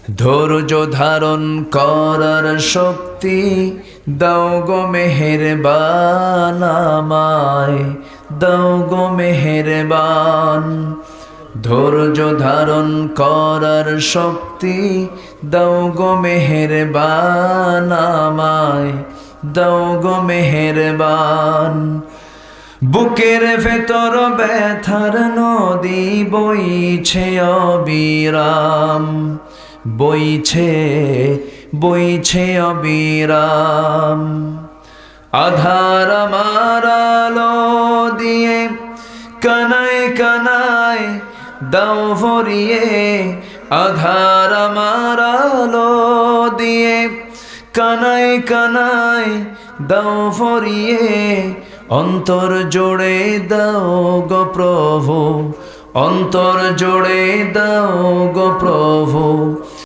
ধৈর্য ধারণ করার শক্তি দাও গো মেহেরবান আমায়, দাও গো মেহেরবান। ধৈর্য ধারণ করার শক্তি দাও গো মেহেরবান আমায়, দাও গো মেহেরবান। বুকের ভেতর ব্যথার নদী বইছে অবিরাম, বইছে বইছে অবিরাম। আধার আমার আলো দিয়ে কানায় কানায় দাও ভরিয়ে, আধার আমার আলো দিয়ে কানায় কানায় দাও ভরিয়ে। অন্তর জোড়ে দাও গো প্রভু, অন্তর জোড়ে দাও গো প্রভু।